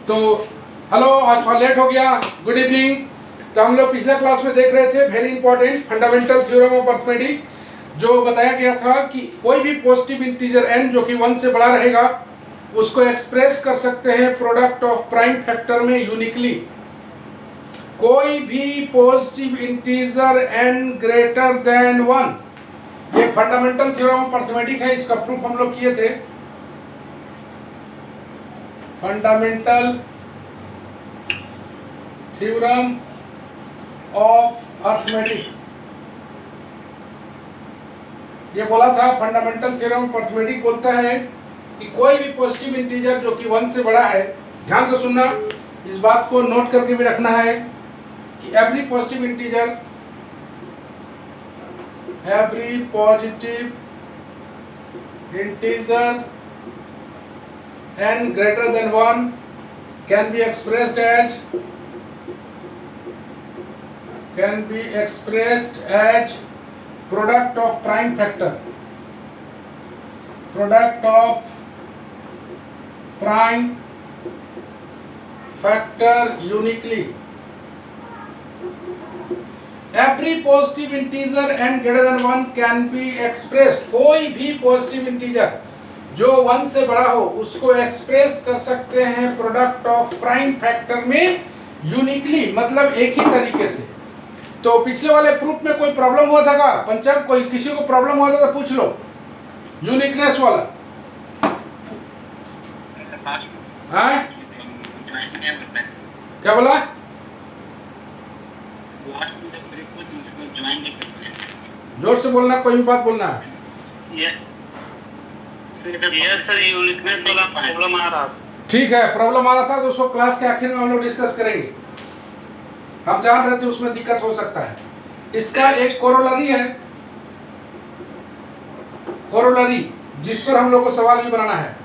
तो हेलो, आज थोड़ा लेट हो गया। Good evening. तो हम लोग पिछले क्लास में देख रहे थे very important fundamental theorem of arithmetic, जो बताया गया था कि कोई भी पॉजिटिव इंटीजर n जो कि 1 से बड़ा रहेगा उसको एक्सप्रेस कर सकते हैं प्रोडक्ट ऑफ प्राइम फैक्टर में यूनिकली। कोई भी positive integer n greater than 1, ये फंडामेंटल थ्योरम ऑफ अर्थमेटिक है, इसका प्रूफ हम लोग किए थे। फंडामेंटल थ्योरम ऑफ अर्थमेटिक, ये बोला था फंडामेंटल थ्योरम ऑफ अर्थमेटिक बोलता है कि कोई भी पॉजिटिव इंटीजर जो कि 1 से बड़ा है, ध्यान से सुनना, इस बात को नोट करके भी रखना है कि every positive integer n greater than 1 can be expressed as product of prime factor uniquely. Every positive integer n greater than 1 can be expressed, कोई भी पॉजिटिव इंटीजर जो 1 से बड़ा हो उसको एक्सप्रेस कर सकते हैं प्रोडक्ट ऑफ प्राइम फैक्टर में यूनिकली, मतलब एक ही तरीके से। तो पिछले वाले प्रूफ में कोई प्रॉब्लम हुआ था क्या पंचक? कोई किसी को प्रॉब्लम हुआ था तो पूछ लो, यूनिकनेस वाला। हाँ, क्या बोला? जोर से बोलना, कोई भी बात बोलना है। सर, यूनिकनेस वाला प्रॉब्लम आ रहा। ठीक है, प्रॉब्लम आ रहा था तो उसको क्लास के आखिर में हम लोग डिस्कस करेंगे। हम जान रहे थे उसमें दिक्कत हो सकता है। इसका एक कोरोलरी है, कोरोलरी, जिस पर हम लोग को सवाल भी बनाना है।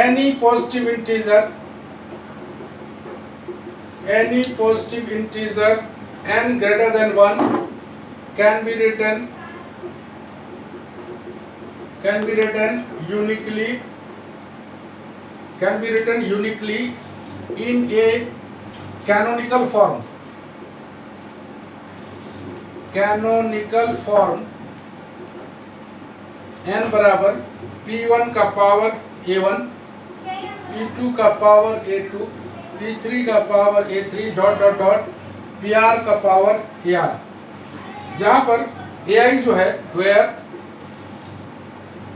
Any positive integer n greater than 1 can be written uniquely in a canonical form n बराबर p1 का पावर a1, p2 का पावर a2, p3 का power a3 dot dot dot pr का पावर ar, जहां पर ai जो है, where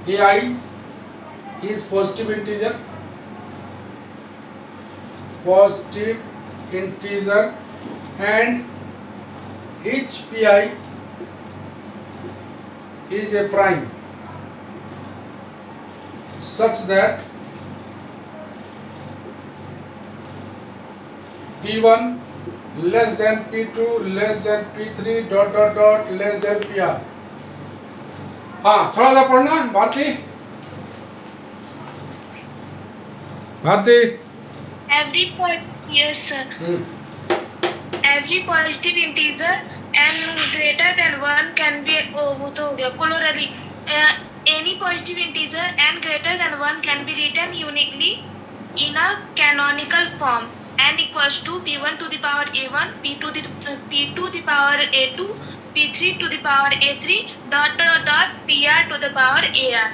ai is positive integer and each pi is a prime such that p1 less than p2 less than p3 dot dot dot less than pr। हाँ, थोड़ा सा पढ़ना Bharti. Yes sir. Every positive integer n greater than 1 can be वो तो हो गया corollary। Any positive integer n greater than 1 can be written uniquely in a canonical form, n equals to p1 to the power a1, p2 to the power a2, p3 to the power a3 dot dot dot pr to the power ar,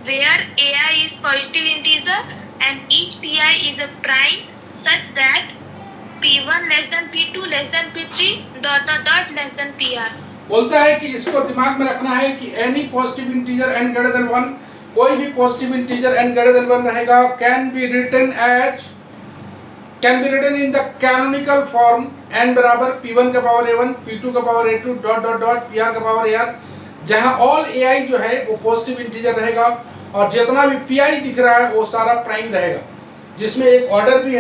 where ai is positive integer and each pi is a prime such that p1 less than p2 less than p3 dot dot dot less than pr। बोलता है कि इसको दिमाग में रखना है कि any positive integer n greater than 1, कोई भी positive integer n greater than 1 रहेगा, can be written in the canonical form n बराबर p1 का पावर a1, p2 का power a2 dot dot dot pr का पावर ar, जहां all ai जो है वो पॉजिटिव इंटीजर रहेगा और जितना भी pi दिख रहा है वो सारा प्राइम रहेगा, जिसमें एक ऑर्डर भी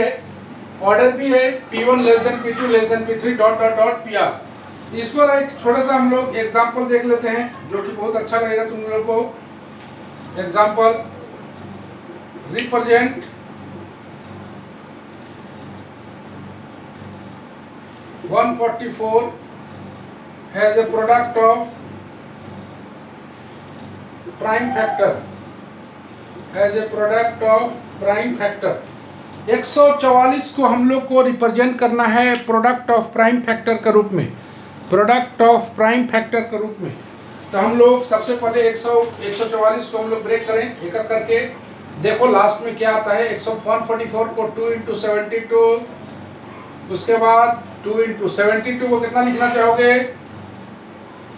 है p1 less than p2 less than p3 dot dot dot pr। इस पर एक छोटा सा हम लोग एग्जाम्पल देख लेते हैं जो कि बहुत अच्छा लगेगा तुम लोग को। Example, represent (144) as a product of prime factor, as a product of prime factor। 144 को हम लोग को रिप्रेजेंट करना है प्रोडक्ट ऑफ प्राइम फैक्टर के रूप में, प्रोडक्ट ऑफ प्राइम फैक्टर के रूप में। तो हम लोग सबसे पहले 144 को हम लोग ब्रेक करें एक एक करके। देखो लास्ट में क्या आता है। 144 को 2 × 72, उसके बाद 2 × 72 को कितना लिखना चाहोगे?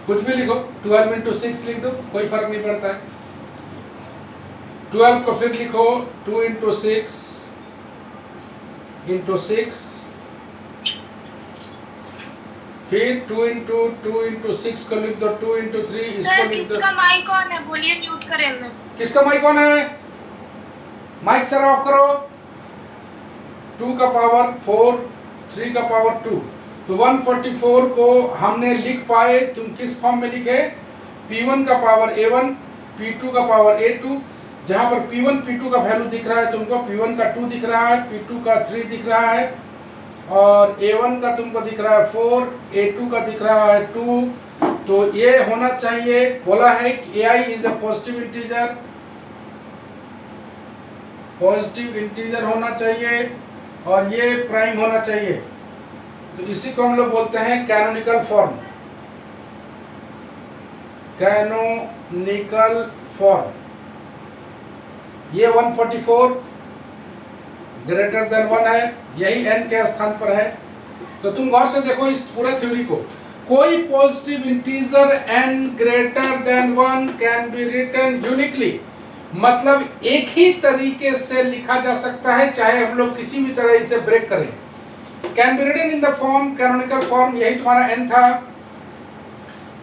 कुछ भी लिखो, 12 × 6 लिख दो, कोई फर्क नहीं पड़ता है। 12 को फिर लिखो 2 × 6 × 6, फिर 2 × 6 को लिख दो, 2 × 3 इसको लिख दो। किसका माइक ऑन है? बोलिए, म्यूट करें ना। किसका माइक ऑन है? माइक सर ऑफ करो। 2 का पावर 4, 3 का पावर 2। तो 144 को हमने लिख पाए। तुम किस फॉर्म में लिखे? P1 का पावर A1, P2 का पावर A2। जहां पर P1 P2 का वैल्यू दिख रहा है तुमको, P1 का 2 दिख रहा है, P2 का 3 दिख रहा है, और A1 का तुमको दिख रहा है 4, A2 का दिख रहा है 2। तो ये होना चाहिए, बोला है कि AI is a positive integer, positive integer होना चाहिए, और ये प्राइम होना चाहिए। तो इसी को हम लोग बोलते हैं कैनोनिकल फॉर्म, कैनोनिकल फॉर्म। ये 144 ग्रेटर देन 1 है, यही n के स्थान पर है। तो तुम गौर से देखो इस पूरे थ्योरी को। कोई positive integer n greater than 1 can be written uniquely, मतलब एक ही तरीके से लिखा जा सकता है, चाहे हम लोग किसी भी तरह इसे ब्रेक करें। Can be written in the form canonical form. यही तुम्हारा n था,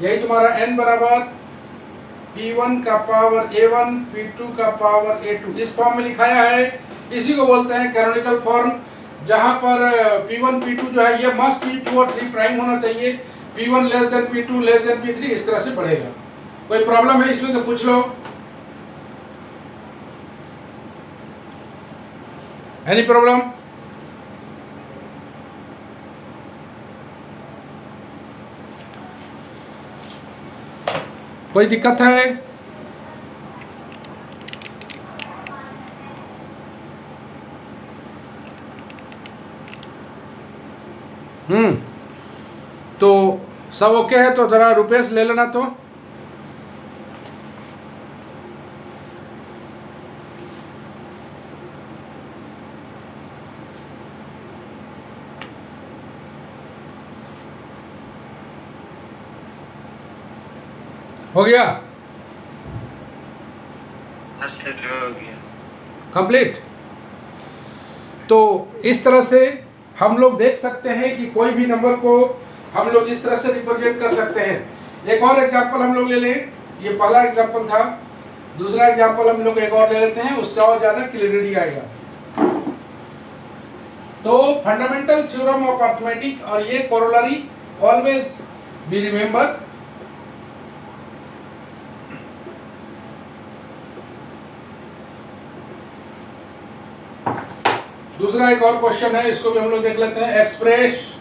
यही तुम्हारा n बराबर P1 का पावर A1, P2 का पावर A2, इस फॉर्म में लिखाया है। इसी को बोलते हैं कैनोनिकल फॉर्म, जहां पर P1 P2 जो है ये मस्ट बी 2 और 3 प्राइम होना चाहिए। P1 less than P2 less than P3, इस तरह से बढ़ेगा। कोई प्रॉब्लम है इसमें तो पूछ लो। Any problem? कोई दिक्कत है? तो सब ओके है तो जरा रुपेश ले लेना। तो हो गया? हो गया कंप्लीट। तो इस तरह से हम लोग देख सकते हैं कि कोई भी नंबर को हम लोग इस तरह से रिप्रेजेंट कर सकते हैं। एक और एग्जांपल हम लोग ले लें, ये पहला एग्जांपल था। दूसरा एग्जांपल हम लोग एक और ले लेते हैं, उससे और ज्यादा क्लियरिटी आएगा। तो फंडामेंटल थ्योरम ऑफ अर्थमेटिक और ये कोरोलरी ऑलवेज बी रिमेंबर। दूसरा एक और क्वेश्चन है, इसको भी हम लोग देख लेते हैं। Express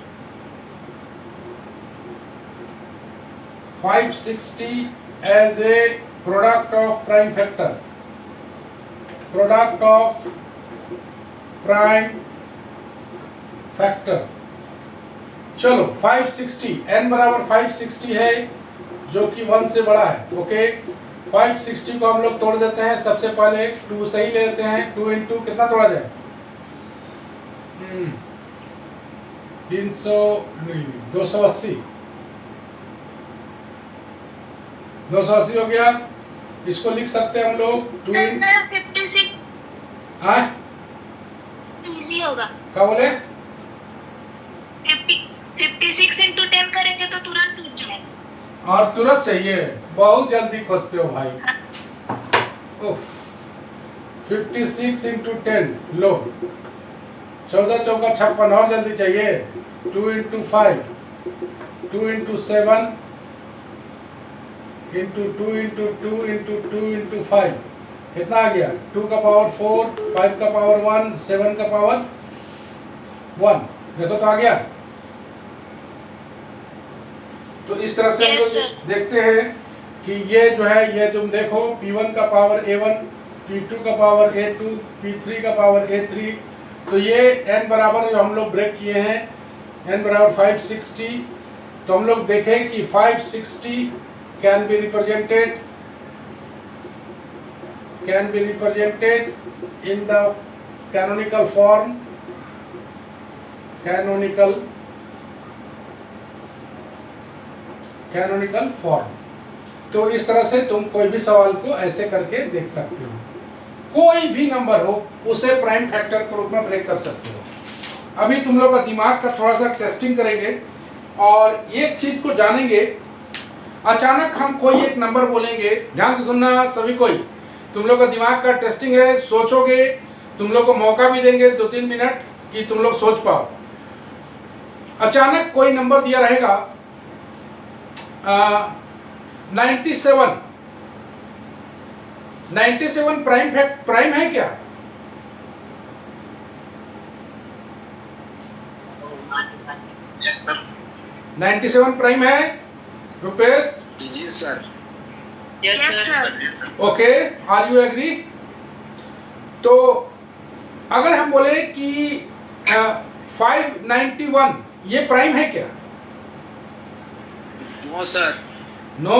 560 as a product of prime factor, product of prime factor. चलो 560, n बराबर 560 है जो कि 1 से बड़ा है। ओके, 560 को हम लोग तोड़ देते हैं। सबसे पहले 2 सही ले लेते हैं। 2 × कितना तोड़ा जाए? 280 280 हो गया। इसको लिख सकते हैं हम लोग 2 56 इजी होगा। क्या बोले? 56 × 10 करेंगे तो तुरंत टूट जाएगा। और तुरंत चाहिए, बहुत जल्दी खोजते हो भाई। 56 × 10 लो, 14 चौका 56, और जल्दी चाहिए। 2 × 5, 2 × 7 × 2 × 2 × 2 × 5 कितना आ गया? 2 का पावर 4, 5 का पावर 1, 7 का पावर 1। देखो तो आ गया। तो इस तरह से हम लोग देखते हैं कि ये जो है, ये तुम देखो P1 का पावर A1, P2 का पावर A2, P3 का पावर A3, तो ये n बराबर जो हम लोग ब्रेक किए हैं, n बराबर 560, तो हम लोग देखें कि 560 can be represented in the canonical form, canonical form. तो इस तरह से तुम कोई भी सवाल को ऐसे करके देख सकते हो, कोई भी नंबर हो उसे प्राइम फैक्टर के रूप में ब्रेक कर सकते हो। अभी तुम लोग का दिमाग का थोड़ा सा टेस्टिंग करेंगे और एक चीज को जानेंगे। अचानक हम कोई एक नंबर बोलेंगे, ध्यान से सुनना सभी कोई, तुम लोग का दिमाग का टेस्टिंग है, सोचोगे, तुम लोग को मौका भी देंगे 2-3 मिनट कि तुम लोग सोच पाओ। अचानक कोई नंबर दिया रहेगा 97 प्राइम है क्या? Yes sir. 97 प्राइम है रुपेश? जी सर। Yes, sir. जी sir. Okay, are you agree? तो अगर हम बोले कि 591 ये प्राइम है क्या? No sir. नो।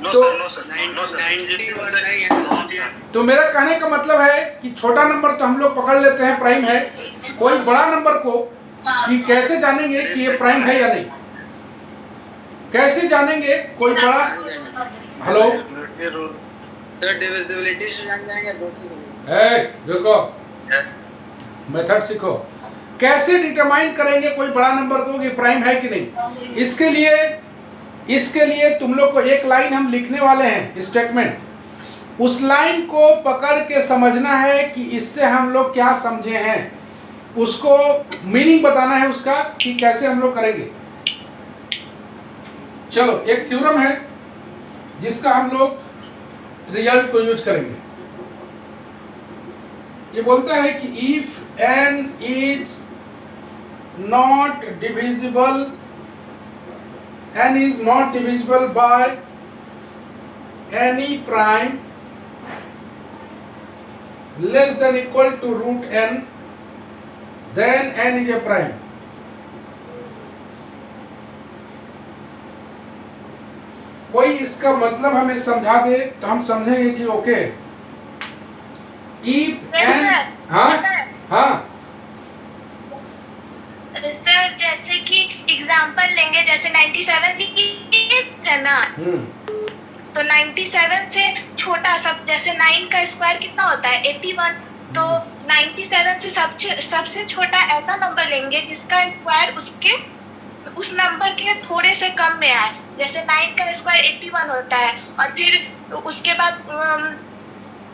नो तो- sir, no sir, no sir. 91 तो मेरा कहने का मतलब है कि छोटा नंबर तो हम लोग पकड़ लेते हैं प्राइम है, कोई बड़ा नंबर को कि कैसे जानेंगे कि ये प्राइम है या नहीं? कैसे जानेंगे कोई बड़ा? हेलो, सर डिविजिबिलिटी से जान जाएंगे 2 से। रुको, मेथड सीखो। कैसे डिटरमाइन करेंगे कोई बड़ा नंबर को कि प्राइम है कि नहीं? इसके लिए तुम लोग को एक लाइन हम लिखने वाले हैं, स्टेटमेंट। उस लाइन को पकड़ के समझना है कि इससे हम लोग क्या समझे हैं, उसको मीनिंग बताना है उसका कि कैसे हम लोग करेंगे। चलो, एक थ्योरम है जिसका हम लोग रिजल्ट को यूज करेंगे। ये बोलता है कि if n is not divisible by any prime less than equal to root n, then n is a prime. कोई इसका मतलब हमें समझा दे तो हम समझेंगे कि okay. If Yes, n, sir. हाँ हाँ सर जैसे कि एग्जांपल लेंगे, जैसे 97 है ना, तो 97 से छोटा सब, जैसे 9 का स्क्वायर कितना होता है 81, तो 97 से सबसे छोटा ऐसा नंबर लेंगे जिसका स्क्वायर उस नंबर के थोड़े से कम में आए। जैसे 9 का स्क्वायर 81 होता है, और फिर उसके बाद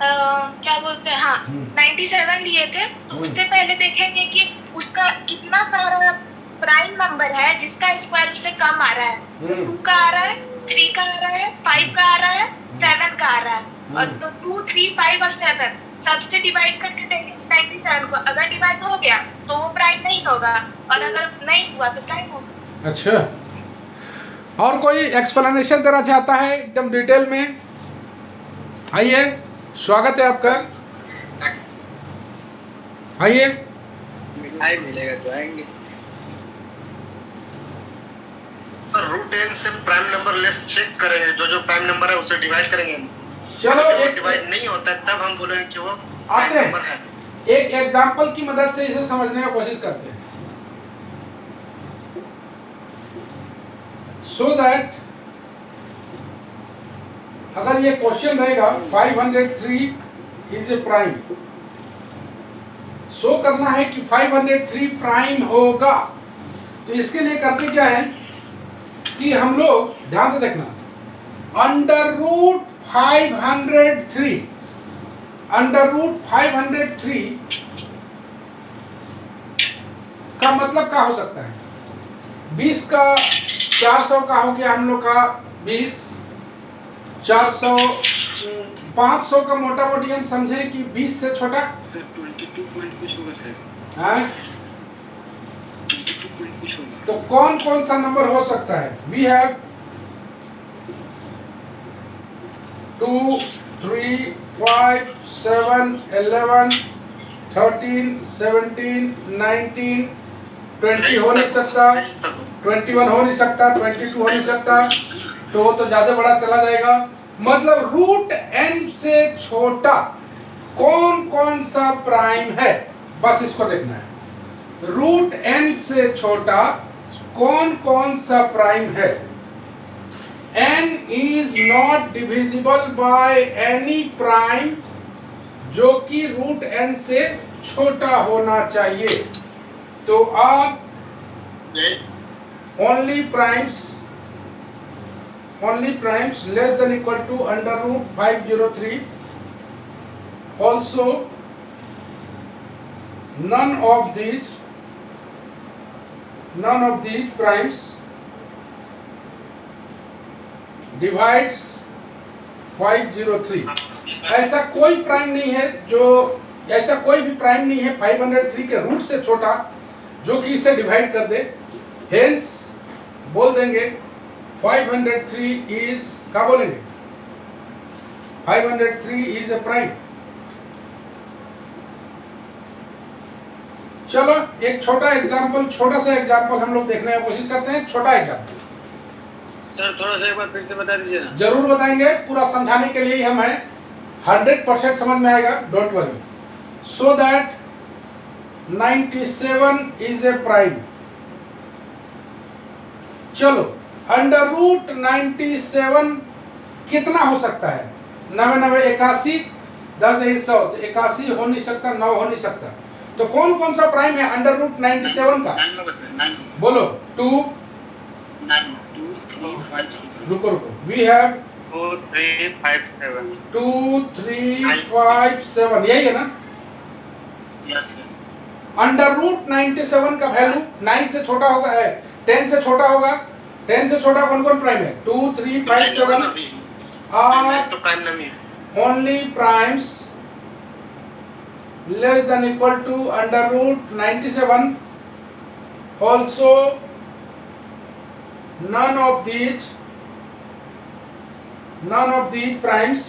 क्या बोलते हैं, हाँ 97 लिए थे, तो उससे पहले देखेंगे कि उसका कितना सारा प्राइम नंबर है जिसका स्क्वायर उससे कम आ रहा है। 2 का आ रहा है, 3 का आ रहा है, 5 का आ रहा है, 7 का आ रहा है। और तो 2, 3, 5 और 7 सबसे डिवाइड करके देखेंगे 97 को। अगर डिवाइड हो गया तो वो प्राइम नहीं होगा, और अगर नहीं हुआ तो प्राइम होगा। अच्छा, और कोई एक्सप्लेनेशन देना चाहता है एकदम डिटेल में? आइए, स्वागत है आपका, आइए। मिठाई मिलेगा तो आएंगे सर। रूट n से प्राइम नंबर लेस चेक करेंगे, जो प्राइम नंबर है उसे डिवाइड करेंगे। चलो, एक डिवाइड नहीं होता है तब हम बोलेंगे कि वो प्राइम आते नंबर है। हैं एक एग्जांपल की मदद से इसे समझने की कोशिश करते हैं, सो दैट अगर ये क्वेश्चन रहेगा 503 इज ए प्राइम, शो करना है कि 503 प्राइम होगा। तो इसके लिए करते क्या है कि हम लोग ध्यान से देखना, अंडर रूट 503 का मतलब क्या हो सकता है? 20 का 400 का हो गया हम लोग का 20, 400, 500 का मोटा मोटी हम समझे कि 20 से छोटा सर 22 पॉइंट कुछ होगा सर। है। 22 पॉइंट कुछ होगा। तो कौन कौन सा नंबर हो सकता है? वी हैव 2, 3, 5, 7, 11, 13, 17, 19, 20 हो नहीं सकता, 21 हो नहीं सकता, 22 हो नहीं सकता, तो वो तो ज्यादा बड़ा चला जाएगा। मतलब रूट n से छोटा कौन कौन सा प्राइम है, बस इसको देखना है। रूट n से छोटा कौन कौन सा प्राइम है। n is not divisible by any prime जो कि रूट n से छोटा होना चाहिए। तो आप only primes less than equal to under root 503, also none of these primes divides 503। ऐसा कोई प्राइम नहीं है ऐसा कोई भी प्राइम नहीं है 503 के रूट से छोटा जो कि इसे डिवाइड कर दे। हेंस बोल देंगे 503 इज, क्या बोलेंगे, 503 इज ए प्राइम। चलो एक छोटा सा एग्जांपल हम लोग देखने की कोशिश करते हैं। छोटा एग्जांपल सर थोड़ा सा एक बार फिर से बता दीजिए ना। जरूर बताएंगे, पूरा समझाने के लिए ही हम हैं, 100% समझ में आएगा, don't worry. So that 97 is a prime. चलो अंडर रूट 97 कितना हो सकता है? 99, 81, 10 100, 81 हो नहीं सकता, 9 हो नहीं सकता। तो कौन कौन सा प्राइम है अंडर रूट 97 का? बोलो। 2 रुको वी हैव 2 3 5 7 2 3 5 7, यही है ना? यस अंडर रूट 97 का वैल्यू 9 से छोटा होगा, 10 से छोटा होगा। 10 से छोटा कौन कौन प्राइम है? 2 3 5 7 आर तो प्राइम नहीं है। Only primes less than equal to under root 97, also none of these primes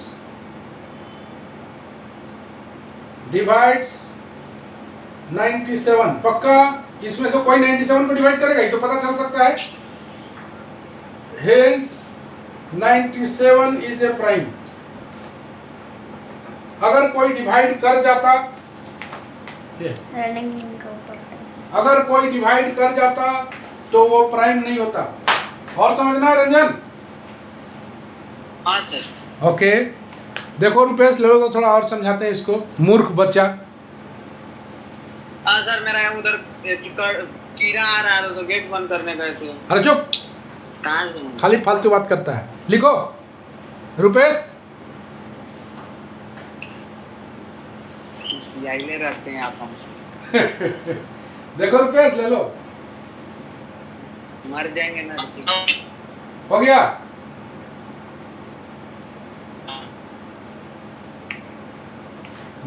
divides 97। पक्का इसमें से कोई 97 को डिवाइड करेगा, ये तो पता चल सकता है। Hence 97 is a prime। अगर कोई डिवाइड कर जाता, अगर कोई डिवाइड कर जाता तो वो प्राइम नहीं होता। और समझना है रंजन? हाँ सर। ओके देखो रुपेश, ले लो तो थोड़ा और समझाते हैं इसको, मूर्ख बच्चा। हाँ सर, मेरा उधर कीड़ा आ रहा था तो गेट बंद करने गए थे। अरे चुप, कहाँ से? खाली फालतू बात करता है। लिखो रुपेश। ले रहते हैं आप हमसे। देखो रुपेश, ले लो, मर जाएंगे ना। हो गया?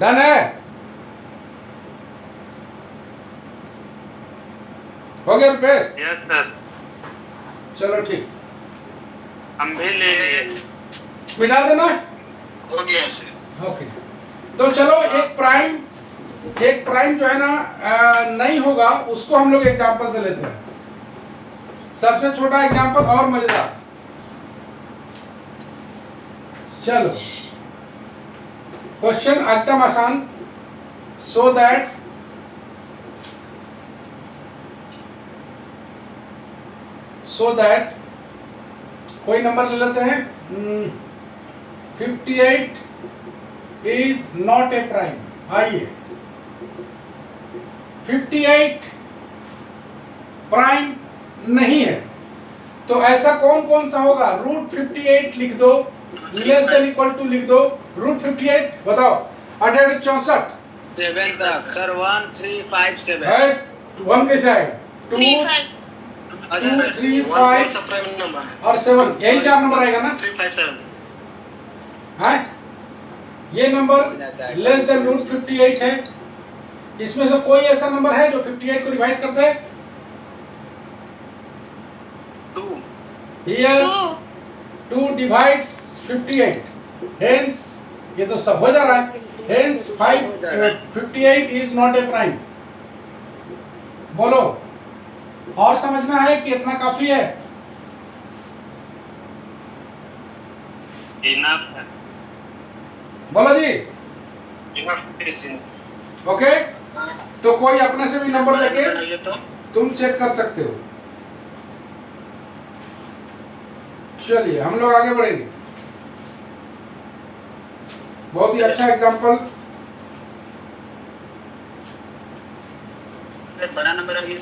डन है? हो गया रुपेश? Yes sir. चलो ठीक, हम भी ले लिए। मिटा देना। हो गया सर। ओके तो चलो एक प्राइम जो है ना नहीं होगा, उसको हम लोग एग्जांपल से लेते हैं। सबसे छोटा एग्जांपल और मजेदार। चलो क्वेश्चन एकदम आसान। सो दैट कोई नंबर ले लेते हैं। 58 इज नॉट ए प्राइम। आइए 58 प्राइम नहीं है, तो ऐसा कौन कौन सा होगा? रूट 58 लिख दो, लेस देन इक्वल टू लिख दो। रूट 58 बताओ, 864 7 तक सर। 1 3 5 7 है। 1 कैसे आएगा? 2 3 5 प्राइम नंबर है और 7, यही 4 नंबर आएगा ना? 357। है ये नंबर लेस देन रूट 58 है। इसमें से कोई ऐसा नंबर है जो 58 को डिवाइड कर दे? 2 हियर 2 डिवाइड्स 58। हेंस ये तो सब हो जा रहा है। Hence 58 is not a prime. बोलो, और समझना है कि इतना काफी है? Enough. बोलो जी। Enough is in. ओके, तो कोई अपने से भी नंबर लेके ये तो तुम चेक कर सकते हो। चलिए हम लोग आगे बढ़ेंगे। बहुत ही अच्छा एग्जांपल। बड़ा नंबर आ गया।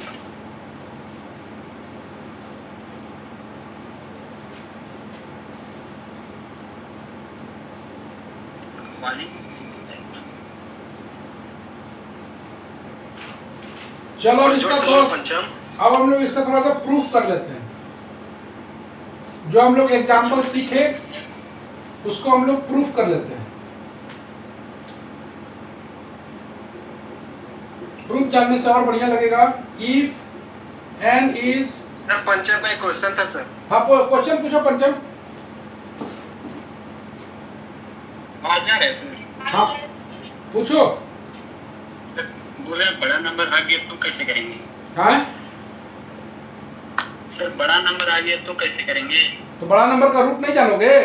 चलो अब इसका थोड़ा, पंचम अब हम लोग इसका थोड़ा सा प्रूफ कर लेते हैं। जो हम लोग एग्जांपल सीखे उसको हम लोग प्रूफ कर लेते हैं। प्रूफ जानने से और बढ़िया लगेगा। इफ एन इज, सर पंचम का एक क्वेश्चन था सर। हाँ क्वेश्चन पूछो पंचम। आवाज आ रहा है सर? हाँ पूछो। बोले बड़ा नंबर आ गया तो कैसे करेंगे? हाँ सर बड़ा नंबर आ गया तो कैसे करेंगे? तो बड़ा नंबर का रूट नहीं जानोगे?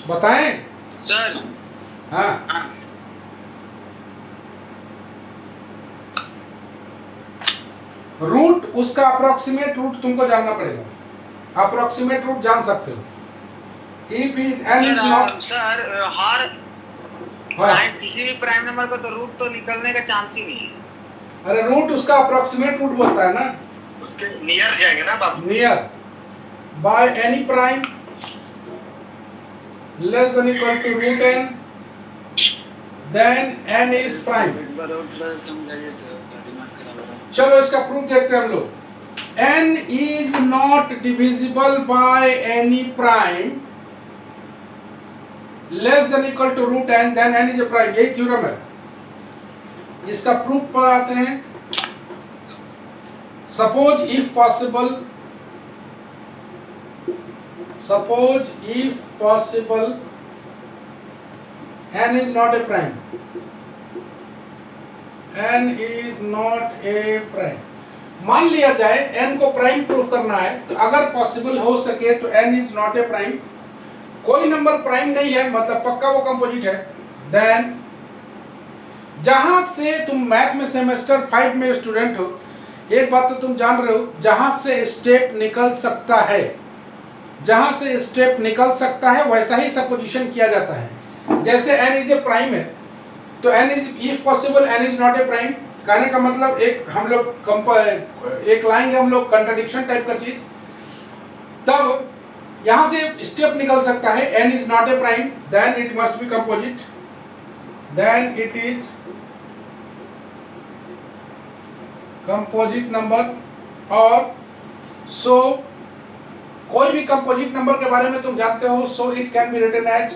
बताएं। सर हाँ हाँ रूट, उसका अप्रोक्सीमेट रूट तुमको जानना पड़ेगा। अप्रोक्सीमेट रूट जान सकते हो। If N is not, sir हर हाँ किसी भी प्राइम नंबर का तो रूट तो निकलने का चांस ही नहीं है। अरे रूट उसका अप्रोक्सीमेट रूट बोलता है ना, उसके नियर जाएंगे ना बाबू। Near by any prime less than equal to root N, then N is prime. एक बार और थोड़ा समझाइए तो दिमाग खराब हो रहा है। चलो इसका प्रूफ देखते हैं हम लोग। N is not divisible by any prime less than equal to root N, then N is a prime. यही थ्योरम है। इसका प्रूफ पर आते हैं। Suppose if possible, suppose if possible n is not a prime, n is not a prime। मान लिया जाए n को प्राइम प्रूफ करना है, तो अगर पॉसिबल हो सके तो n is not a prime। कोई नंबर प्राइम नहीं है मतलब पक्का वो कंपोजिट है। देन जहां से तुम मैथ में सेमेस्टर 5 में स्टूडेंट हो, एक बात तो तुम जान रहे हो, जहां से स्टेप निकल सकता है, जहां से स्टेप निकल सकता है वैसा ही सपोजिशन किया जाता है। जैसे n इज ए प्राइम है तो n is, if possible n is not a prime, कहने का मतलब एक हम लोग एक लाएंगे हम लोग कंट्राडिक्शन टाइप का चीज, तब यहां से स्टेप निकल सकता है n is not a prime, then it must be composite, then it is composite number. और सो कोई भी कंपोजिट नंबर के बारे में तुम जानते हो, so it can be written as,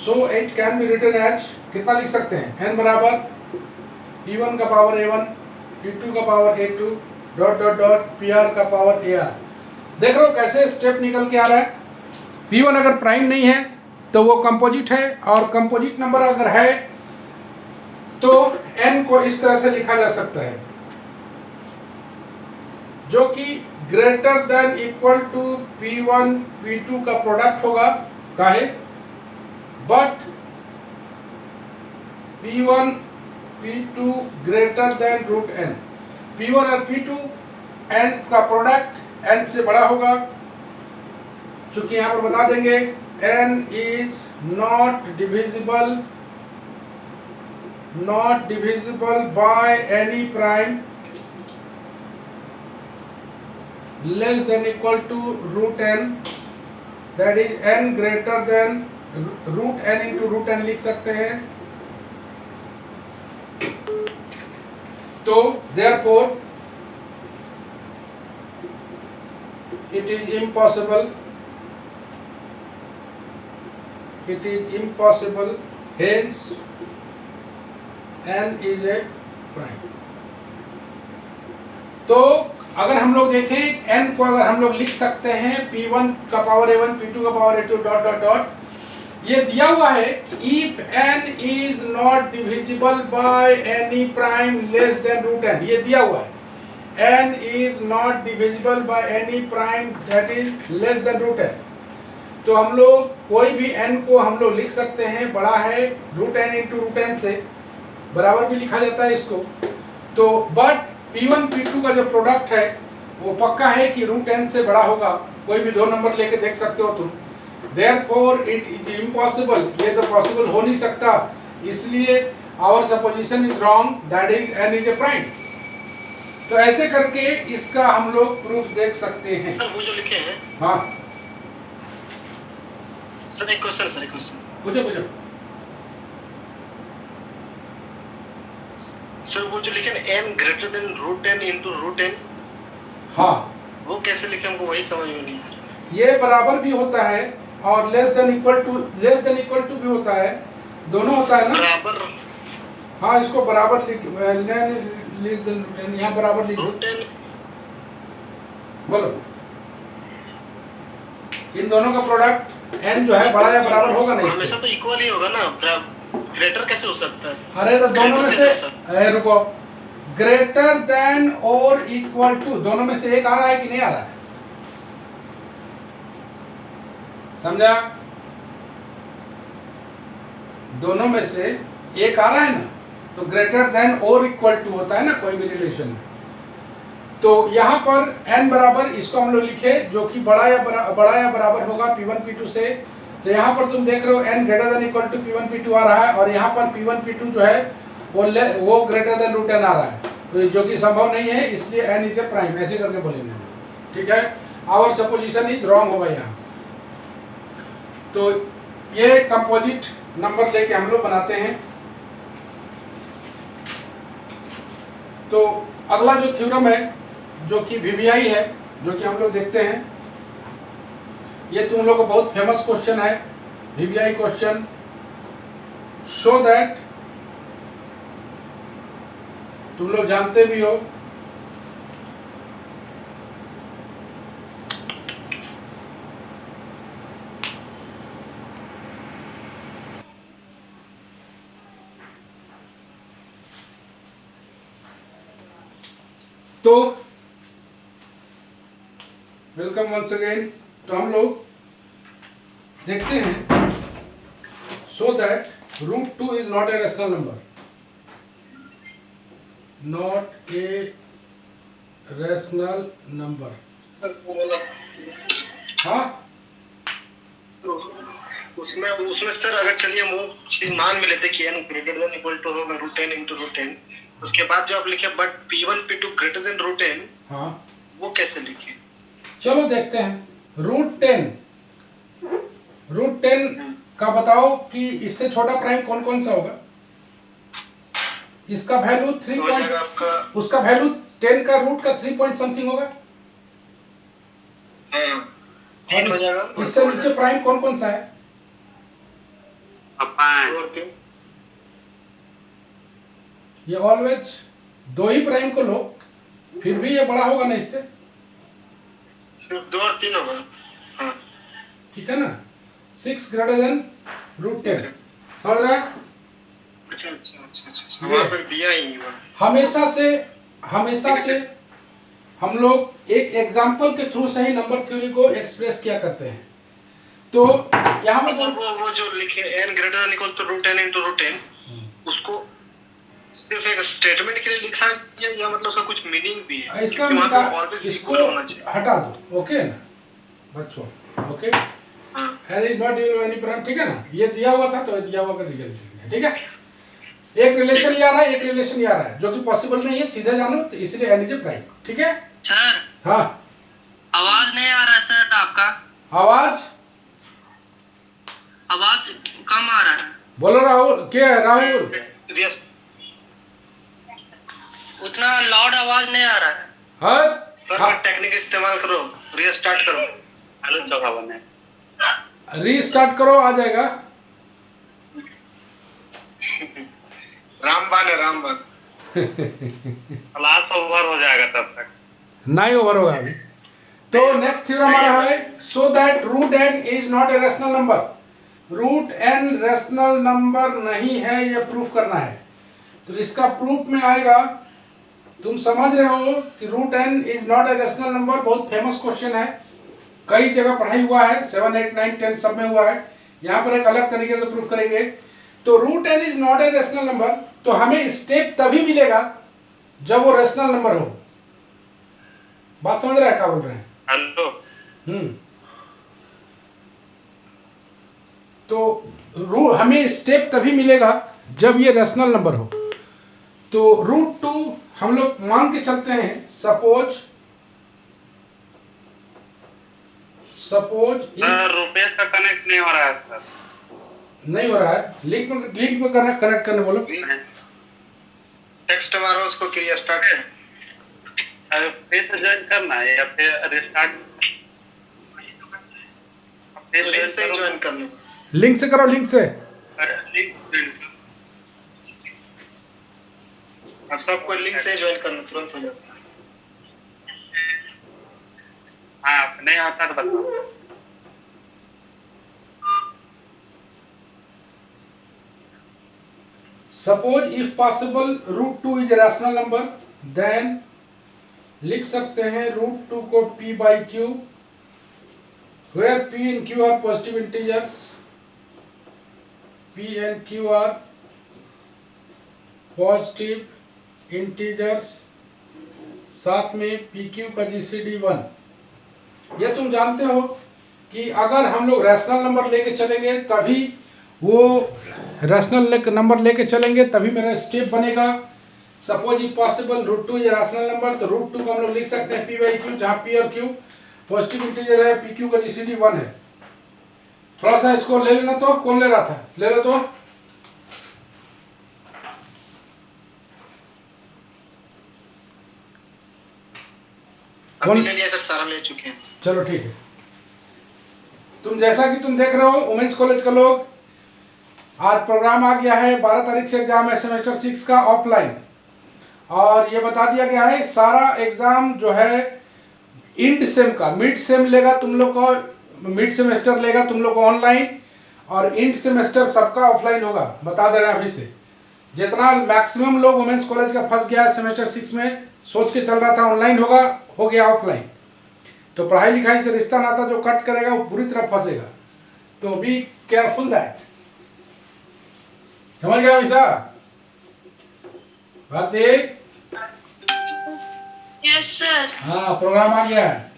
so it can be written as, कितना लिख सकते हैं, n बराबर p1 का पावर a1, p2 का power a2 dot dot dot pr का पावर ar। देख रहे हो कैसे स्टेप निकल के आ रहा है। p1 अगर प्राइम नहीं है तो वो कंपोजिट है, और कंपोजिट नंबर अगर है तो n को इस तरह से लिखा जा सकता है, जो कि greater than equal to p1 p2 का प्रोडक्ट होगा। काहे? But p1 p2 greater than root n, p1 और p2 n का प्रोडक्ट n से बड़ा होगा, चूंकि यहां पर बता देंगे n is not divisible by any prime less than equal to root n, that is n greater than root n into root n लिख सकते हैं। तो therefore it is impossible, hence n is a prime। तो अगर हम लोग देखें n को अगर हम लोग लिख सकते हैं p1 का पावर a1 p2 का power a2 dot dot dot. ये दिया हुआ है if n is not divisible by any prime less than root n, ये दिया हुआ है n is not divisible by any prime that is less than root n। तो हम लोग कोई भी n को हम लोग लिख सकते हैं बड़ा है root n into root n से, बराबर भी लिखा जाता है इसको। तो बट p1 p2 का जो प्रोडक्ट है वो पक्का है कि रूट n से बड़ा होगा, कोई भी दो नंबर लेके देख सकते हो तुम। देयरफॉर इट इज इम्पॉसिबल, ये तो पॉसिबल हो नहीं सकता, इसलिए our supposition is wrong, that is n is a prime. तो ऐसे करके इसका हम लोग प्रूफ देख सकते हैं। सर वो जो लिखे हैं, हाँ सर एक क्वेश्चन पूछो पूछो। सर वो जो लिखे हैं n greater than root n into root n, हाँ वो कैसे लिखे हमको वही समझ में नहीं आ रहा। ये बराबर भी होता है और लेस देन इक्वल टू भी होता है, दोनों होता है ना। बराबर हाँ इसको बराबर लिख, यहाँ बराबर लिख दो। रूट n बोलो इन दोनों का प्रोडक्ट n जो है बड़ा या बराबर होगा नहीं हमेशा तो इक्वल ही होगा ना, ग्रेटर कैसे हो सकता है? अरे तो दोनों में से, greater कैसे हो सकता अरे रुको, ग्रेटर देन और इक्वल टू दोनों में से एक आ रहा है कि नहीं आ रहा है, समझा? दोनों में से एक आ रहा है ना, तो ग्रेटर देन और इक्वल टू होता है ना कोई भी रिलेशन में। तो यहाँ पर n बराबर इसको हम लोग लिखे जो कि बड़ा या बराबर होगा p1 p2 से। तो यहाँ पर तुम देख रहे हो n greater than equal to p1 p2 आ रहा है और यहाँ पर p1 p2 जो है वो ग्रेटर देन रूट n आ रहा है, तो जो कि संभव नहीं है, इसलिए n इज ए प्राइम, ऐसे करके बोलेंगे। ठीक है, आवर सपोजिशन इज रॉन्ग होगा यहाँ। तो ये कंपोजिट नंबर लेके हम लोग बनाते हैं। तो अगला जो थ्योरम है जो कि VBI है, जो कि हम लोग देखते हैं, ये तुम लोग को बहुत फेमस क्वेश्चन है VBI क्वेश्चन। शो दैट, तुम लोग जानते भी हो, तो वेलकम वंस अगेन। तो हम लोग देखते हैं so that root 2 is not a rational number, not a rational number. हाँ उसमें सर अगर चलिए हम वो मान में लेते कि n greater than equal to होगा root n into root n, उसके बाद जो आप लिखे but p1 p2 greater than root n, हाँ वो कैसे लिखे? चलो देखते हैं। रूट 10 का बताओ कि इससे छोटा प्राइम कौन कौन सा होगा। इसका वैल्यू 3 पॉइंट, उसका वैल्यू 10 का रूट का 3 पॉइंट समथिंग होगा। और इससे नीचे प्राइम कौन कौन सा है? ये ऑलवेज दो ही प्राइम को लो, फिर भी ये बड़ा होगा ना इससे, सिर्फ 2 और 3 होगा। हाँ ठीक है ना। 6 ग्रेटर देन रूट 10, समझ रहा है? अच्छा वहाँ पर दिया ही हुआ। हमेशा से हम लोग एक एग्जाम्पल के थ्रू से ही नंबर थ्योरी को एक्सप्रेस किया करते हैं। तो यहाँ पर वो जो लिखे n greater than equal to root n into root n, उसको सिर्फ एक स्टेटमेंट के लिए लिखा है या मतलब उसका कुछ मीनिंग भी है? इसका इसको हटा दो, ओके ना बच्चों, okay. Is not any prime, ठीक है ना। ये दिया हुआ था तो दिया हुआ का रिजल्ट, ठीक है। एक रिलेशन ये आ रहा है, एक रिलेशन ये आ रहा है, जो कि पॉसिबल नहीं है, सीधे जानो, तो इसलिए n इज ए प्राइम, ठीक है सर। हाँ आवाज नहीं आ रहा है सर आपका, आवाज कम आ रहा है। बोलो राहुल, क्या है राहुल? उतना लाउड आवाज नहीं आ रहा है। हाँ सर टेक्निक इस्तेमाल करो, रीस्टार्ट करो। हेलो चौहान है, रीस्टार्ट करो, आ जाएगा। रामबान है, रामबान। क्लास ओवर हो जाएगा तब तक। ना ही ओवर होगा अभी। तो नेक्स्ट थ्योरम आ रहा है, so that root n is not a rational number. Root n rational number नहीं है, ये प्रूफ करना है। तो इसका प्रूफ में आएगा, तुम समझ रहे हो कि root n is not a rational number बहुत फेमस क्वेश्चन है, कई जगह पढ़ाई हुआ है, 7, 8, 9, 10 सब में हुआ है। यहाँ पर एक अलग तरीके से प्रूफ करेंगे। तो root n is not a rational number, तो हमें स्टेप तभी मिलेगा जब वो रैशनल नंबर हो। बात समझ रहे हैं क्या बोल रहे हैं? हेलो। तो हमें स्टेप तभी मिलेगा जब ये रैशनल नंबर हो। तो रूट 2 हम लोग मान के चलते हैं, सपोज रुपये का कनेक्ट नहीं हो रहा है सर। नहीं हो रहा है, लिंक में कनेक्ट करने बोलो। टेक्स्ट मारो, उसको क्रिया स्टार्ट है, फिर से ज्वाइन करना है या फिर रिस्टार्ट? लिंक से ही ज्वाइन करना। लिंक से करो, लिंक से। अब सबको लिंक से ज्वाइन करना, तुरंत हो जाता है। हाँ, नहीं होता तो बताओ। Suppose if possible root 2 is rational number, then लिख सकते हैं रूट 2 को p by q, where p and q are positive integers, p and q are positive integers, साथ में pq का GCD 1। ये तुम जानते हो कि अगर हम लोग रैशनल नंबर लेके चलेंगे तभी वो रैशनल नंबर लेके चलेंगे तभी मेरा स्टेप बनेगा। सपोज इफ पॉसिबल रूट 2 ये रैशनल नंबर, तो रूट 2 को हम लोग लिख सकते हैं p by q, जहाँ p और q पॉजिटिव इंटीजर है, pq का GCD 1 है। थोड़ा सा इसको ले लेना, तो कौन ले रहा था, ले लो तो। अभी ले लिया सर, सारा ले चुके हैं। चलो ठीक है। तुम जैसा कि तुम देख रहे हो वुमेन्स कॉलेज का लोग, आज प्रोग्राम आ गया है, 12 तारीख से एग्जाम है सेमेस्टर 6 का ऑफलाइन, और ये बता दिया गया है सारा एग्जाम जो है इंड सेम का, मिड सेम लेगा तुम लोग को, मिड सेमेस्टर लेगा तुम लोग को ऑनलाइन, और इंड सेमेस्टर सबका ऑफलाइन होगा। बता दे रहे हैं अभी से, जितना मैक्सिमम लोग वुमेन्स कॉलेज का फंस गया सेमेस्टर 6 में, सोच के चल रहा था ऑनलाइन होगा, हो गया ऑफलाइन। तो पढ़ाई लिखाई से रिश्ता नाता जो कट करेगा वो पूरी तरह फंसेगा। तो बी केयरफुल दैट। समझ गया वैसा बात? Yes sir. हाँ, प्रोग्राम आ गया है।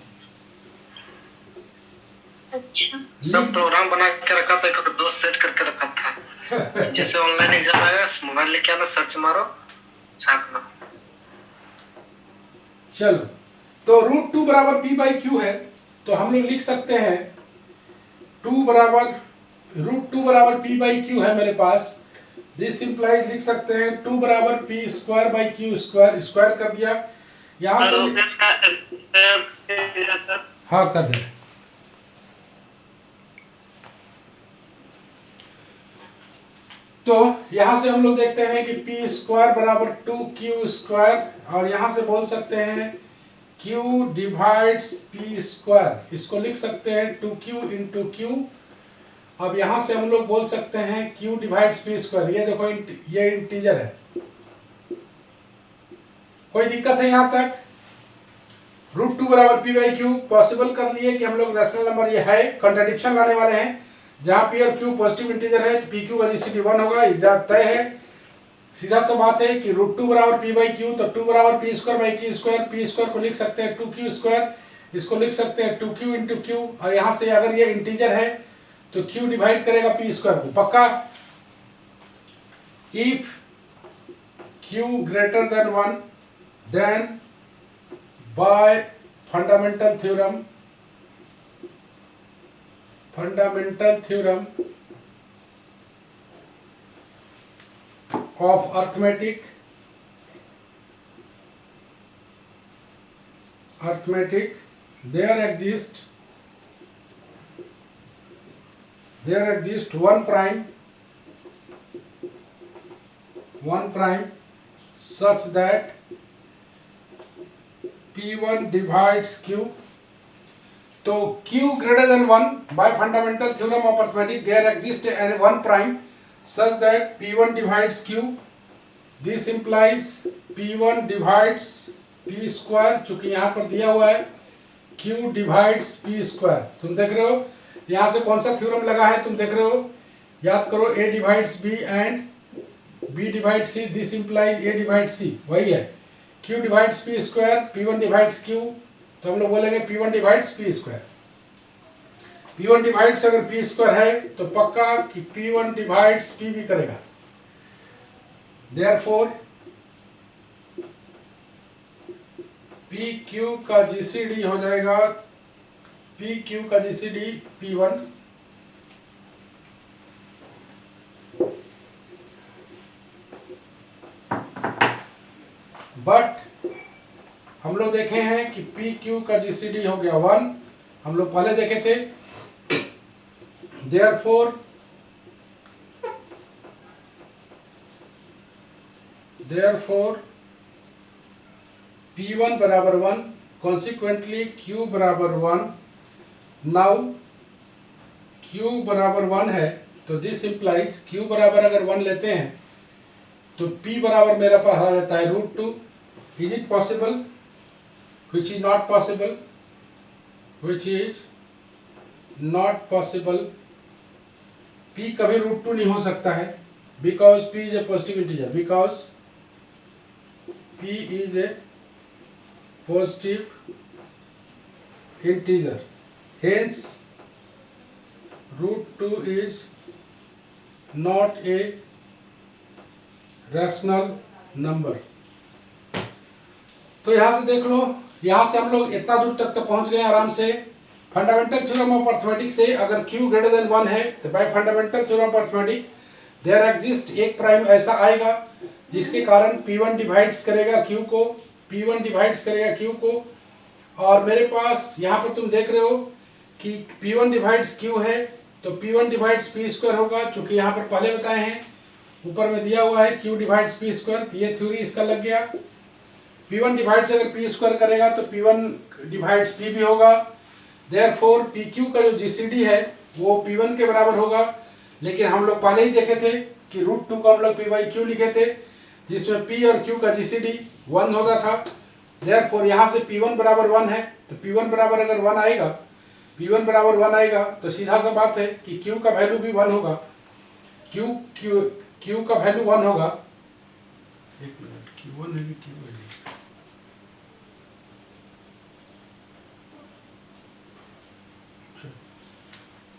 अच्छा, सब प्रोग्राम बना के रखा था, एक दोस्त सेट करके रखा था। जैसे ऑनलाइन एग्जाम आएगा, मोबाइल लेके आना, सर्च मारो, छापना। चलो, तो रूट 2 बराबर p by q है, तो हम लोग लिख सकते हैं रूट 2 बराबर p by q है मेरे पास। दिस इंप्लाइज लिख सकते हैं 2 बराबर p square by q square, square कर दिया यहाँ से। हाँ कर दे। तो यहाँ से हम लोग देखते हैं कि p स्क्वायर बराबर 2q स्क्वायर, और यहाँ से बोल सकते हैं q डिवाइड्स p स्क्वायर, इसको लिख सकते हैं 2q इंटू q। अब यहाँ से हम लोग बोल सकते हैं q डिवाइड्स p स्क्वायर। ये देखो ये इंटीजर है, कोई दिक्कत है यहाँ तक? रूट 2 बराबर p बाई q पॉसिबल कर लिए कि हम लोग रैशनल नंबर ये है, कंट्राडिक्शन लाने वाले हैं, जहाँ p और q पॉजिटिव इंटीजर है तो pq का GCD 1 होगा, इधर तय है। सीधा सा बात है कि रूट 2 बराबर p बाई q, तो 2 बराबर p square by q square, p square को लिख सकते हैं 2q स्क्वायर, इसको लिख सकते हैं 2q इंटू q, और यहाँ से अगर ये इंटीजर है तो q डिवाइड करेगा p स्क्वायर को, पक्का। If q greater than 1 then by fundamental theorem of arithmetic, there exists one prime such that P1 divides Q. तो Q greater than 1 by fundamental theorem of arithmetic there exists an 1 prime such that P1 divides Q. This implies P1 divides P square, चूंकि यहाँ पर दिया हुआ है Q divides P square. तुम देख रहे हो यहाँ से कौन सा थ्योरम लगा है, तुम देख रहे हो, याद करो, A divides B and B divides C. This implies A divides C, वही है. Q divides P square, P1 divides Q, तो हम लोग बोलेंगे P1 divides P square. P1 divides अगर P square है तो पक्का कि P1 divides P भी करेगा. Therefore PQ का GCD हो जाएगा, PQ का GCD P1 बट हम लोग देखे हैं कि PQ का GCD हो गया 1, हम लोग पहले देखे थे. Therefore P1 बराबर 1, consequently Q बराबर 1. Now Q बराबर 1 है तो दिस इम्प्लाइज Q बराबर अगर 1 लेते हैं तो P बराबर मेरा पास आ जाता है √2. Is it possible? Which is not possible, which is not possible. P कभी √2 नहीं हो सकता है because P is a positive integer, because P is a positive integer. Hence √2 is not a rational number. तो यहां से देख लो, यहां से हम लोग इतना दूर तक तो पहुंच गए आराम से. फंडामेंटल थ्योरम ऑफ अरिथमेटिक से अगर Q ग्रेटर देन 1 है तो by fundamental theorem of arithmetic there exist एक प्राइम ऐसा आएगा जिसके कारण P1 डिवाइड्स करेगा Q को, P1 डिवाइड्स करेगा Q को. और मेरे पास यहाँ पर तुम देख रहे हो कि P1 डिवाइड्स Q है तो P1 डिवाइड्स P स्क्वायर होगा, चूंकि यहाँ पर पहले बताए हैं, ऊपर में दिया हुआ है Q डिवाइड्स P स्क्वायर. ये थ्योरी इसका लग गया. P1 डिवाइड्स अगर P स्क्वायर करेगा तो P1 डिवाइड्स P भी होगा. देयरफॉर PQ का जो GCD है वो P1 के बराबर होगा. लेकिन हम लोग पहले ही देखे थे कि √2 को हम लोग P/Q लिखे थे जिसमें P और Q का GCD 1 होता था. देयरफॉर यहाँ से P1 बराबर 1 है तो P1 बराबर अगर 1 आएगा, P1 बराबर 1 आएगा तो सीधा सा बात है कि Q का वैल्यू भी 1 होगा. Q का वैल्यू 1 होगा. एक मिनट, Q1 है कि Q है?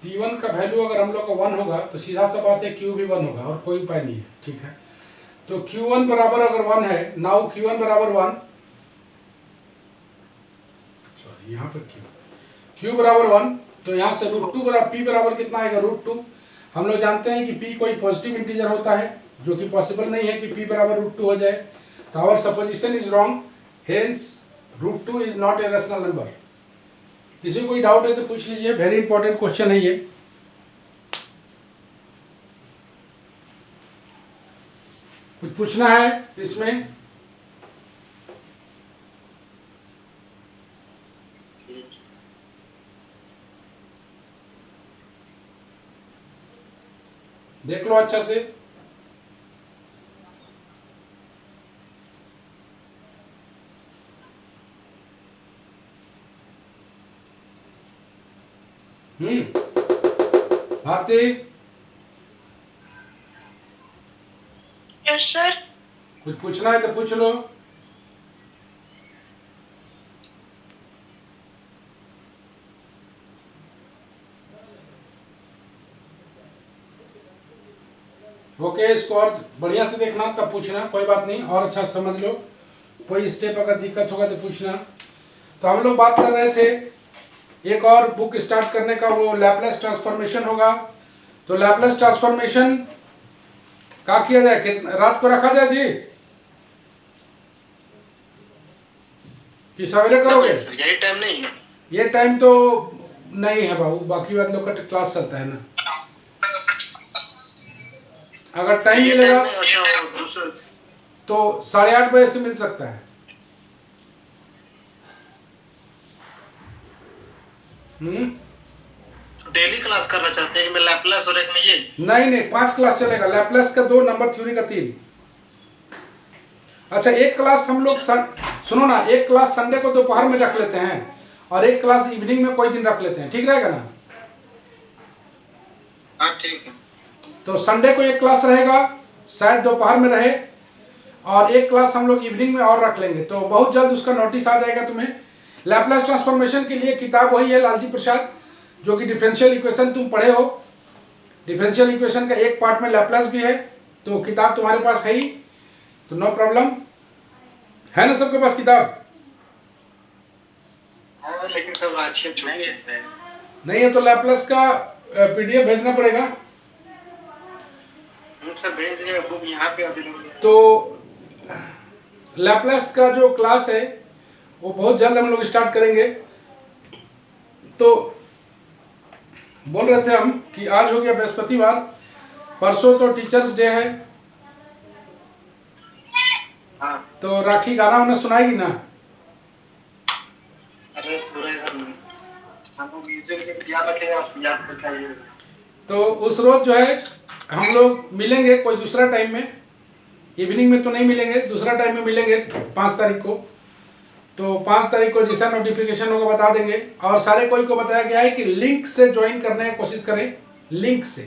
P1 का वैल्यू अगर हम लोग का 1 होगा तो सीधा सा बात है Q भी 1 होगा और कोई उपाय नहीं है. ठीक है, तो Q1 बराबर अगर 1 है, नाउ Q1 बराबर 1, सॉरी यहाँ पर Q बराबर 1, तो यहाँ से √2 बराबर P बराबर कितना आएगा √2. हम लोग जानते हैं कि P कोई पॉजिटिव इंटीजर होता है, जो कि पॉसिबल नहीं है कि P बराबर √2 हो जाए. तो our supposition is wrong, hence √2 is not a rational number. किसी को कोई डाउट है तो पूछ लीजिए, वेरी इंपॉर्टेंट क्वेश्चन है ये. कुछ पूछना है इसमें? देख लो अच्छा से. Bharti, yes sir. कुछ पूछना है तो पूछ लो. ओके, इसको और बढ़िया से देखना तब पूछना, कोई बात नहीं, और अच्छा समझ लो. कोई स्टेप अगर दिक्कत होगा तो पूछना. तो हम लोग बात कर रहे थे एक और बुक स्टार्ट करने का, वो लैपलेस ट्रांसफॉर्मेशन होगा. तो लैपलेस ट्रांसफॉर्मेशन क्या किया जाए, रात को रखा जाए जी कि सवेरे करोगे? यही टाइम नहीं है. ये टाइम तो नहीं है बाबू, बाकी बात लोग का क्लास चलता है ना. अगर टाइम मिलेगा तो 8:30 बजे से मिल सकता है. तो डेली क्लास करना चाहते हैं कि मैं लैपलेस और एक में ये? नहीं 5 क्लास चलेगा, लैपलेस का 2, नंबर थ्योरी का 3। अच्छा, एक क्लास हम लोग सुनो ना, एक क्लास संडे को दोपहर में रख लेते हैं और एक क्लास इवनिंग में कोई दिन रख लेते हैं, ठीक रहेगा ना? हाँ ठीक है। तो संडे को एक क्लास रहेगा, शायद दोपहर में रहे, और एक क्लास हम लोग इवनिंग में और रख लेंगे। तो बहुत जल्द उसका नोटिस आ जाएगा तुम्हें। लैपलेस ट्रांसफॉर्मेशन के लिए किताब वही है लालजी प्रसाद, जो कि डिफरेंशियल इक्वेशन तुम पढ़े हो। डिफरेंशियल इक्वेशन का एक पार्ट में लैपलेस भी है, तो किताब तुम्हारे पास है ही, तो नो प्रॉब्लम है ना सबके पास किताब? हाँ, लेकिन सब अच्छे छुट्टी नहीं है तो लैपलेस का PDF भेजना पड़ेगा। सब भेज दिए, बुक यहाँ पे अभी तो लैपलेस का जो क्लास है वो बहुत जल्द हम लोग स्टार्ट करेंगे। तो बोल रहे थे हम कि आज हो गया बृहस्पतिवार, परसों तो टीचर्स डे है, हाँ। तो राखी गाना उन्हें सुनाएगी ना? अरे पूरा इधर नहीं, हमको म्यूजिक याद रखेगा, आप याद रखाइए। तो उस रोज जो है हम लोग मिलेंगे कोई दूसरा टाइम में, इवनिंग में तो नहीं मिलेंगे, दूसरा टाइम में मिलेंगे 5 तारीख को। तो 5 तारीख को जैसा नोटिफिकेशन होगा बता देंगे। और सारे कोई को बताया गया है कि लिंक से ज्वाइन करने की कोशिश करें, लिंक से।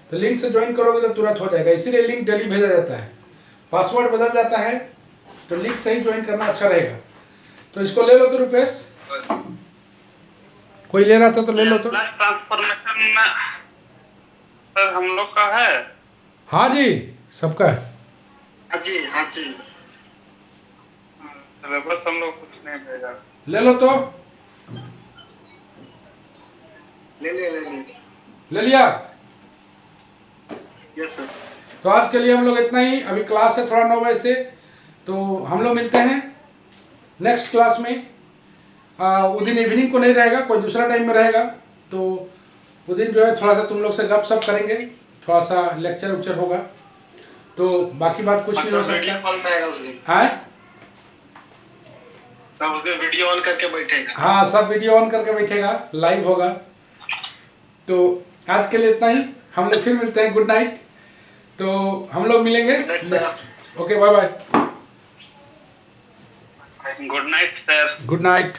तो लिंक से ज्वाइन करोगे तो तुरंत हो जाएगा, इसीलिए लिंक डेली भेजा जाता है, पासवर्ड बदल जाता है, तो लिंक से ही ज्वाइन करना अच्छा रहेगा। तो इसको ले लो तो रुपेश, कोई ले रहा था तो ले लो तो। ट्रांसफॉर्मेशन में सर हम लोग का है? हाँ जी, सबका है। हाँ जी, हाँ जी। सिलेबस हम लोग कुछ नहीं भेजा। ले लो तो। ले ले लिया? Yes sir. तो आज के लिए हम लोग इतना ही, अभी क्लास है थोड़ा 9 बजे से, तो हम लोग मिलते हैं नेक्स्ट क्लास में। उस दिन इवनिंग को नहीं रहेगा, कोई दूसरा टाइम में रहेगा। तो उस दिन जो है थोड़ा सा तुम लोग से गपशप करेंगे, थोड़ा सा लेक्चर उक्चर होगा, तो बाकी बात कुछ नहीं हो वीडियो सकता। कॉल में आएगा उस दिन। हाँ सब उस दिन वीडियो ऑन करके बैठेगा। हाँ, सब वीडियो ऑन करके बैठेगा, लाइव होगा। तो आज के लिए इतना ही, हम लोग फिर मिलते हैं। Good night. तो हम लोग मिलेंगे next. Okay, bye bye. Good night sir. Good night.